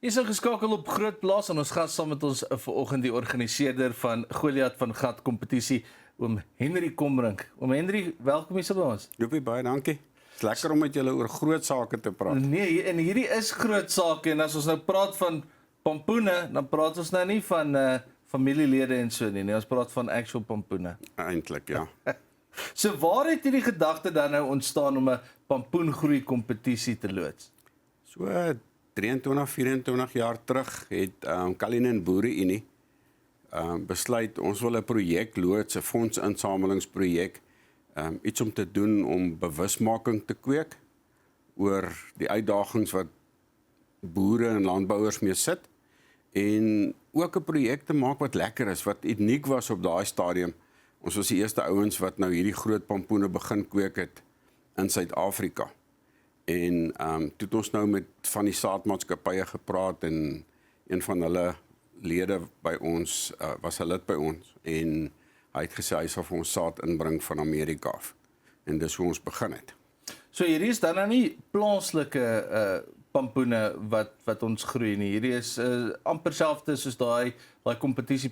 Is geskakel op Groot Plaas en ons gas saam met ons vanoggend die organiseerder van Goliath van Gat kompetisie, oom Henry Kombrink. Oom Henry, welkom hier by ons. Joepie, baie dankie. Het is lekker om met julle oor groot sake te praat. Nee, en hierdie is groot sake en as ons nou praat van pampoene, dan praat ons nou nie van familielede en so nie, ons praat van actual pampoene. Eintlik, ja. So waar het hierdie gedagte dan nou ontstaan om 'n pampoengroei kompetisie te loods? So 23, 24 jaar terug het Cullinan Boere-Unie besluit ons wil 'n projek loods, 'n fondsinsamelingsprojek, iets om te doen om bewusmaking te kweek oor die uitdagings wat boere en landbouers mee sit en ook 'n projek te maak wat lekker is, wat uniek was op daai stadium. Ons was die eerste ouens wat nou hierdie groot pampoene begin kweek het in Suid-Afrika. En toe het ons nou met van die saadmaatskappye gepraat en een van hulle lede by ons, was 'n lid by ons en hy het gesê hy sal vir ons saad inbring van Amerika af. En dis hoe ons begin het. So hierdie is dan nou nie plaaslike pampoene wat ons groei nie. Hierdie is amper selfde soos daai kompetisie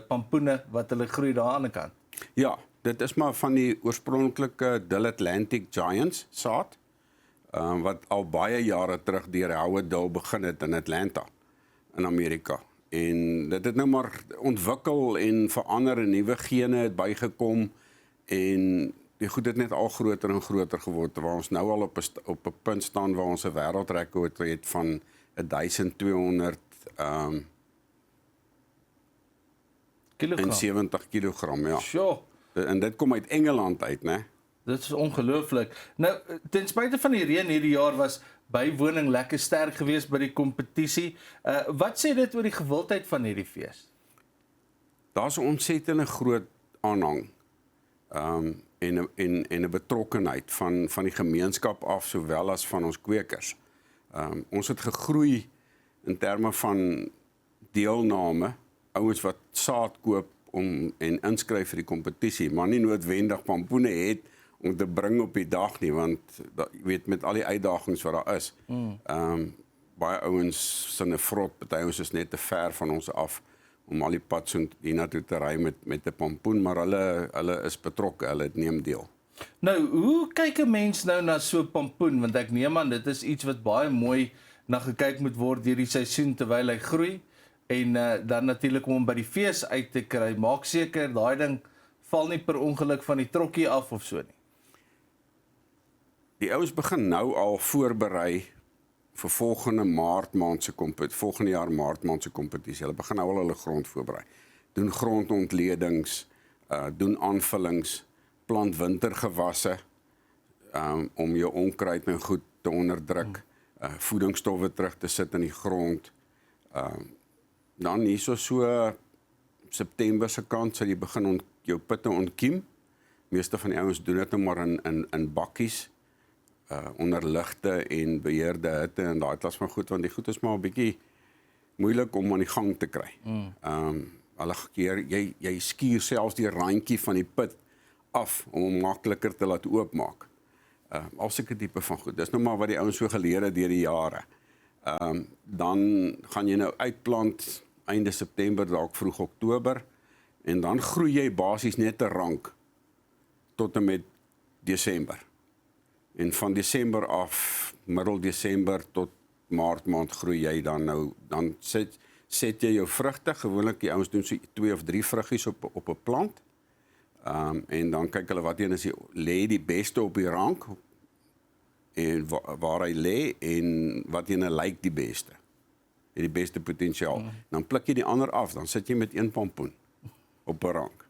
pampoene wat hulle groei daar aan die kant. Ja, dit is maar van die oorspronklike Dill Atlantic Giants saad, wat al baie jare terug deur Howard Dill begin het in Atlanta, in Amerika. En dit het nou maar ontwikkel en verander en nuwe gene het bygekom en die goed het net al groter en groter geword, waar ons nou al op 'n punt staan waar ons 'n wêreldrekord het van 1200 70 kilogram, ja. Sure. En dit kom uit Engeland uit, né? Dit is ongelooflik. Nou, ten spyte van die reën hierdie jaar was bywoning lekker sterk geweest by die kompetisie. Wat sê dit oor die gewildheid van hierdie fees? Daar's 'n ontsettende groot aanhang en 'n betrokkenheid van die gemeenskap af sowel as van ons kwekers. Ons het gegroei in terme van deelname, ouens wat saad koop en inskryf vir die kompetisie, maar nie noodwendig pampoene het om te bring op die dag nie, want jy weet met al die uitdagings wat daar is. Baie ouens sin 'n vrot, party ouens is net te ver van ons af om al die pad so hiernatoe te ry met 'n pampoen, maar hulle is betrokke, hulle neem deel. Nou, hoe kyk 'n mens nou na so 'n pampoen? Want ek neem aan dit is iets wat baie mooi na gekyk moet word deur die seisoen terwyl hy groei en dan natuurlik om hom by die fees uit te kry. Maak seker daai ding val nie per ongeluk van die trokkie af of so nie. Die ouens begin nou al voorberei vir volgende jaar Maart maand se kompetisie. Hulle begin nou al hulle grond voorberei. Doen grondontledings, doen aanvullings, plant wintergewasse om jou onkruid nou goed te onderdruk, voedingsstowwe terug te sit in die grond. Dan hierso so September se kant sal jy begin jou pitte ontkiem. Meeste van die ouens doen dit nou maar in bakkies, onder ligte en beheerde hitte en daai klas van goed, want die goed is maar 'n bietjie moeilik om aan die gang te kry. Alle keer jy skuur selfs die randjie van die put af om hom makliker te laat oopmaak. Al sulke tipe van goed. Dis nou maar wat die ouens so geleer het deur die jare. Dan gaan jy nou uitplant einde September, dalk vroeg Oktober en dan groei jy basies net 'n rank tot en met Desember. En van Desember af, middel Desember tot Maart maand groei jy dan set jy jou vrugte, gewoonlik die ouens doen so 2 of 3 vruggies op 'n plant. En dan kyk hulle wat een is lê die beste op die rank en waar hy lê en wat een lyk die beste. Het die beste potensiaal. Dan pluk jy die ander af, dan sit jy met 1 pampoen op 'n rank.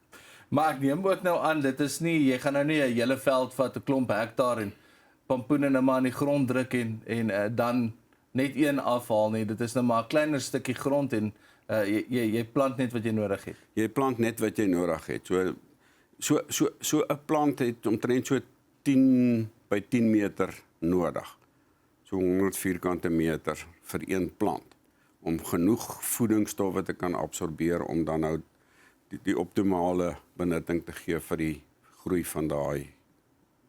Maar ek neem ook nou aan, dit is nie, jy gaan nou nie 'n hele veld vat, 'n klomp hektaar en pampoene nou maar in die grond druk en dan net een afhaal nie. Dit is nou maar 'n kleiner stukkie grond en jy plant net wat jy nodig het. Jy plant net wat jy nodig het. So 'n plant het omtrent so 10 by 10 meter nodig. So 100 vierkante meter vir 1 plant om genoeg voedingsstowwe te kan absorbeer om dan nou die optimale benutting te gee vir die groei van daai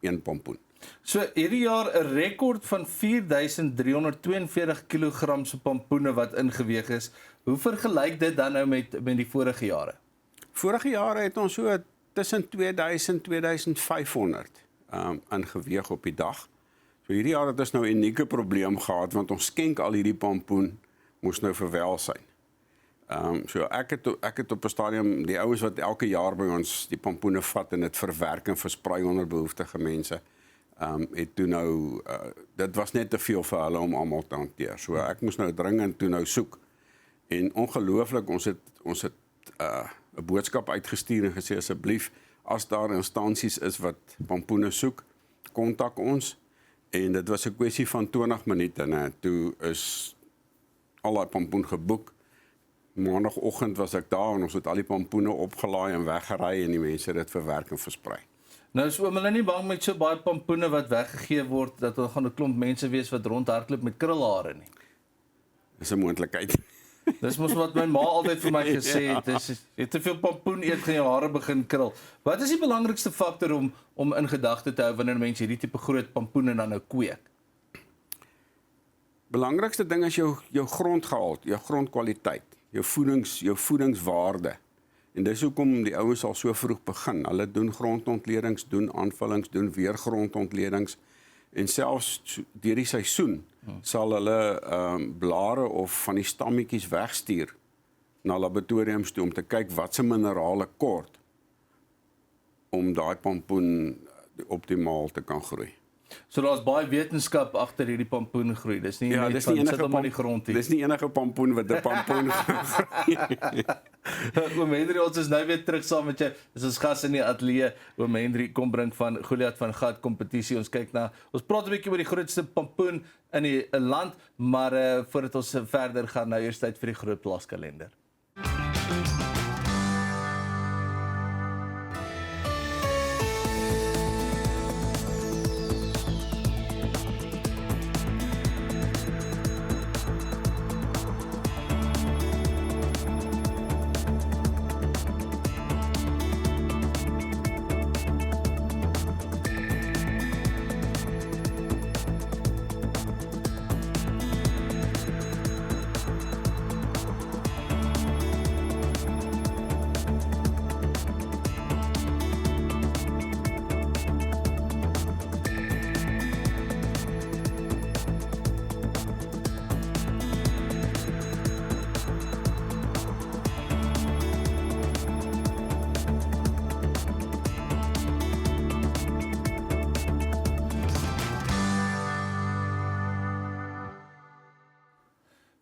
1 pampoen. So hierdie jaar 'n rekord van 4342 kg se pampoene wat ingeweeg is. Hoe vergelyk dit dan nou met die vorige jare? Vorige jare het ons so tussen 2000 2500 ingeweeg op die dag. So hierdie jaar het ons nou 'n unieke probleem gehad want ons skenk al hierdie pampoen moes nou verwelsyn. So ek het op 'n stadium die ouens wat elke jaar by ons die pampoene vat en dit verwerk en versprei onder behoeftige mense. Het toe nou dit was net te veel vir hulle om almal te hanteer. So ek moes nou dringend toe nou soek. En ongelooflik ons het 'n boodskap uitgestuur en gesê asseblief as daar instansies is wat pampoene soek, kontak ons. En dit was 'n kwessie van 20 minute en toe is al daai pampoen geboek. Maandagoggend was ek daar en ons het al die pampoene opgelaai en weggery en die mense het dit verwerk en versprei. Nou is oom hulle nie bang met so baie pampoene wat weggegee word dat daar gaan 'n klomp mense wees wat rondhardloop met krulhare nie. Dis 'n moontlikheid. Dis mos wat my ma altyd vir my gesê het, dis jy te veel pampoen eet gaan jou hare begin krul. Wat is die belangrikste faktor om in gedagte te hou wanneer mense hierdie tipe groot pampoene dan nou kweek? Belangrikste ding is jou grondgehalte, jou grondkwaliteit, jou voedingswaarde. En dis hoekom die ouens al so vroeg begin. Hulle doen grondontledings, doen aanvullings, doen weer grondontledings en selfs deur die seisoen sal hulle blare of van die stammetjies wegstuur na laboratoriums toe om te kyk wat se minerale kort om daai pampoen optimaal te kan groei. So daar's baie wetenskap agter hierdie pampoen groei. Dis nie net van sit hom in die grond nie. Dis nie enige pampoen wat 'n pampoen groei. Oom Henry, ons is nou weer terug saam met jou. Dis ons gas in die ateljee. Oom Henry kom bring van Goliath van Gat kompetisie. Ons praat 'n bietjie oor die grootste pampoen in die land, maar voordat ons verder gaan, nou eers tyd vir die groot plaaskalender.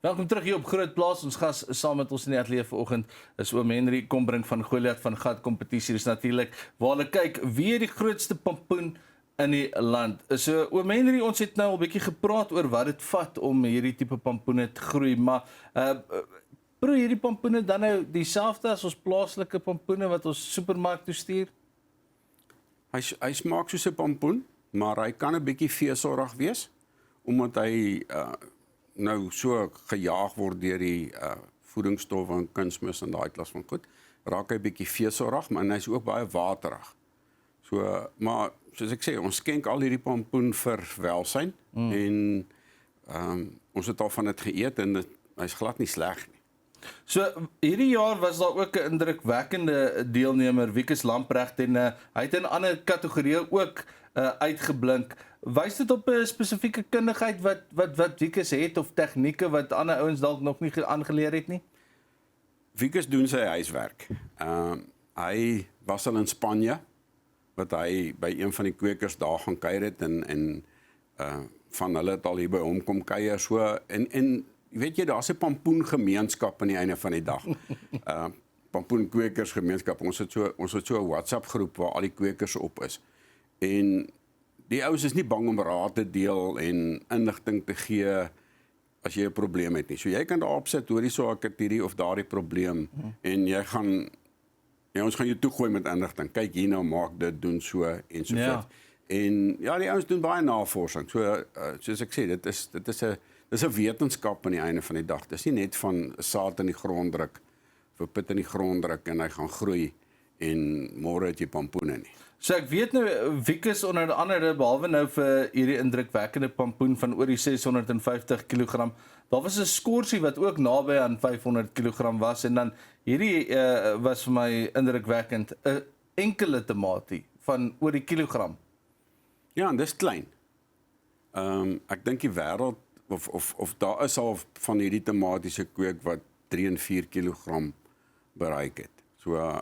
Welkom terug hier op Groot Plaas. Ons gas saam met ons in die ateljee vanoggend is oom Henry Kombrink van Goliath van Gat kompetisie. Dis natuurlik waar hulle kyk wie die grootste pampoen in die land. So oom Henry, ons het nou al 'n bietjie gepraat oor wat dit vat om hierdie tipe pampoene te groei, maar proe hierdie pampoene dan nou dieselfde as ons plaaslike pampoene wat ons supermark toe stuur? Hy smaak soos 'n pampoen, maar hy kan 'n bietjie veselrig wees omdat hy nou so gejaag word deur die voedingsstowwe en kunsmis en daai klas van goed, raak hy bietjie veselrig, maar hy's ook baie waterig. So, maar soos ek sê, ons skenk al hierdie pampoen vir welsyn en ons het al van dit geëet en hy's glad nie sleg nie. So hierdie jaar was daar ook 'n indrukwekkende deelnemer, Wikus Lamprecht, en hy het in ander kategorieë ook uitgeblink. Wys dit op 'n spesifieke kundigheid wat Wikus het of tegnieke wat ander ouens dalk nog nie aangeleer het nie? Wikus doen sy huiswerk. Hy was al in Spanje wat hy by een van die kwekers daar gaan kuier het en van hulle het al hier by hom kom kuier so en weet jy, daar's 'n pampoengemeenskap aan die einde van die dag. Pampoenkwekersgemeenskap. Ons het so 'n WhatsApp groep waar al die kwekers op is. En die ouens is nie bang om raad te deel en inligting te gee as jy 'n probleem het nie. So jy kan daarop sit, hoorie so ek het hierdie of daardie probleem en ons gaan jou toegooi met inligting. Kyk hier nou, maak dit, doen so en so voort. En ja, die ouens doen baie navorsing. So soos ek sê, dit is 'n wetenskap aan die einde van die dag. Dis nie net van saad in die grond druk, vir pit in die grond druk en hy gaan groei en môre het jy pampoene nie. So ek weet nou, Wikus onder andere, behalwe nou vir hierdie indrukwekkende pampoen van oor die 650 kg, daar was 'n skorsie wat ook naby aan 500 kg was, en dan hierdie was vir my indrukwekkend, 'n enkele tamatie van oor die kilogram. Ja, en dis klein. Ek dink die wêreld, of daar is al van hierdie tomatiese kweek wat 3 en 4 kg bereik het. So,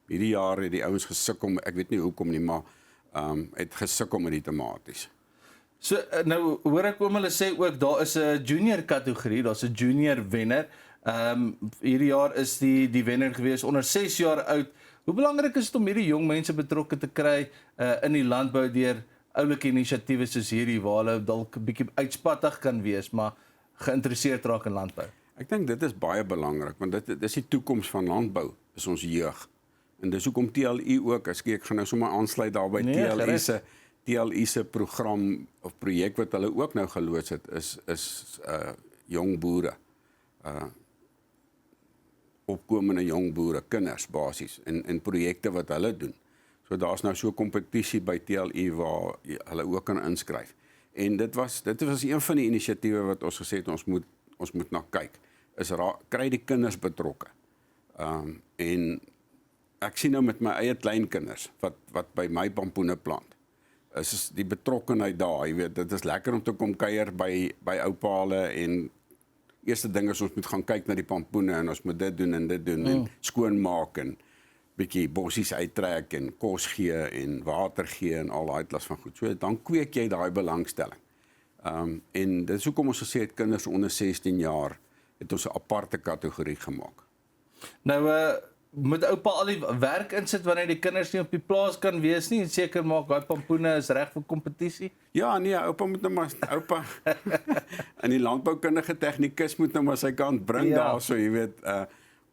hierdie jaar het die ouens gesukkel, ek weet nie hoekom nie, maar het gesukkel met die tomaties. So, nou hoor ek oom hulle sê ook, daar is 'n junior kategorie, daar's 'n junior wenner. Hierdie jaar is die wenner gewees onder 6 jaar oud. Hoe belangrik is dit om hierdie jong mense betrokke te kry in die landbou deur oulike inisiatiewe soos hierdie, waar hulle dalk 'n bietjie uitspattig kan wees, maar geïnteresseerd raak in landbou? Ek dink dit is baie belangrik, want dit is die toekoms van landbou, is ons jeug. En dis hoekom TLU ook, ek gaan nou sommer aansluit daar by TLU se program of projek wat hulle ook nou geloods het, is jong boere. Opkomende jong boere, kinders basies, en projekte wat hulle doen. So daar's nou so 'n kompetisie by TLU waar hulle ook kan inskryf. En dit was een van die inisiatiewe wat ons gesê het ons moet na kyk. Kry die kinders betrokke. En ek sien nou met my eie kleinkinders wat by my pampoene plant. Is die betrokkenheid daar, jy weet, dit is lekker om te kom kuier by oupa hulle, en eerste ding is ons moet gaan kyk na die pampoene en ons moet dit doen en skoonmaak en bietjie bossies uittrek en kos gee en water gee en al daai klas van goed. So dan kweek jy daai belangstelling. En dit is hoekom ons gesê het kinders onder 16 jaar het ons 'n aparte kategorie gemaak. Nou moet oupa al die werk insit wanneer die kinders nie op die plaas kan wees nie, en seker maak daai pampoene is reg vir kompetisie? Ja, nee, oupa moet nou maar en die landboukundige tegnikus moet nou maar sy kant bring daar, so jy weet,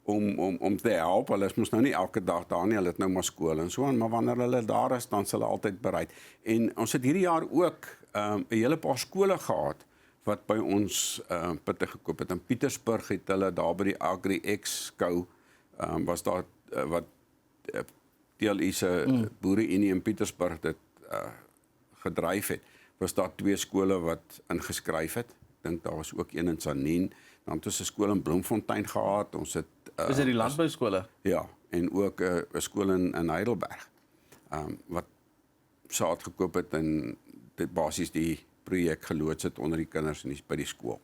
om te help. Hulle is mos nou nie elke dag daar nie, hulle het nou maar skool en so, maar wanneer hulle daar is, dan is hulle altyd bereid. En ons het hierdie jaar ook 'n hele paar skole gehad wat by ons pitte gekoop het. In Pietersburg het hulle daar by die Agri Expo was daar wat TLU se boereunie in Pietersburg dit gedryf het. Was daar 2 skole wat ingeskryf het. Ek dink daar was ook een in Sanin. Dan het ons 'n skool in Bloemfontein gehad. Ons het is dit die landbouskole? Ja, en ook 'n skool in Heidelberg. Wat saad gekoop het en dit basies die projek geloods het onder die kinders by die skool.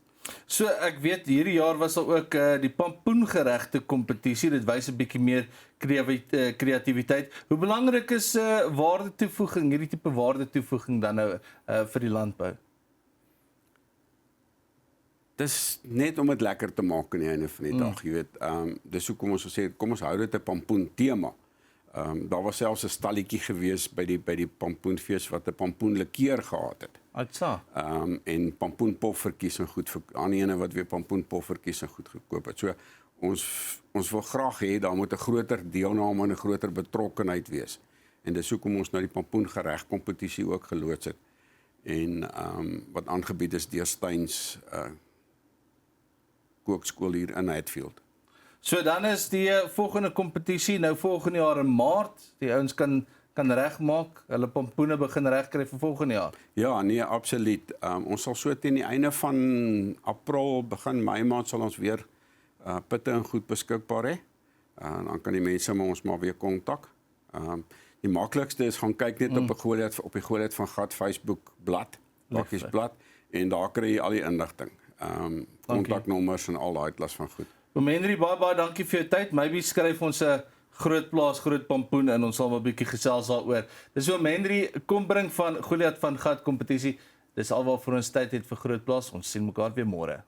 So ek weet hierdie jaar was daar ook die pampoengeregte kompetisie. Dit wys 'n bietjie meer kreatiwiteit. Hoe belangrik is waardetoevoeging, hierdie tipe waardetoevoeging dan nou vir die landbou? Dis net om dit lekker te maak aan die einde van die dag, jy weet. Dis hoekom ons gesê het, kom ons hou dit 'n pampoen tema. Daar was selfs 'n stalletjie gewees by die pampoenfees wat 'n pampoenlikeur gehad het. Atsa. En pampoenpoffertjies en goed vir aan die ene wat weer pampoenpoffertjies en goed gekoop het. So ons wil graag hê daar moet 'n groter deelname en 'n groter betrokkenheid wees. En dis hoekom ons nou die pampoengereg kompetisie ook geloods het. En wat aangebied is deur Steins kookskool hier in Hatfield. So dan is die volgende kompetisie nou volgende jaar in Maart. Die ouens kan regmaak, hulle pampoene begin regkry vir volgende jaar. Ja, nee, absoluut. Ons sal so teen die einde van April, begin Mei maand sal ons weer pitte en goed beskikbaar hê. Dan kan die mense met ons maar weer kontak. Die maklikste is gaan kyk net op die Goliath van Gat Facebook blad, bakkiesblad, en daar kry jy al die inligting. Kontaknommers en al daai klas van goed. Oom Henry, baie dankie vir jou tyd. Maybe skryf ons 'n groot plaas, groot pampoen en ons sal maar 'n bietjie gesels daaroor. Dis oom Henry, kom bring van Goliath van Gat kompetisie. Dis alwaar vir ons tyd het vir groot plaas. Ons sien mekaar weer môre.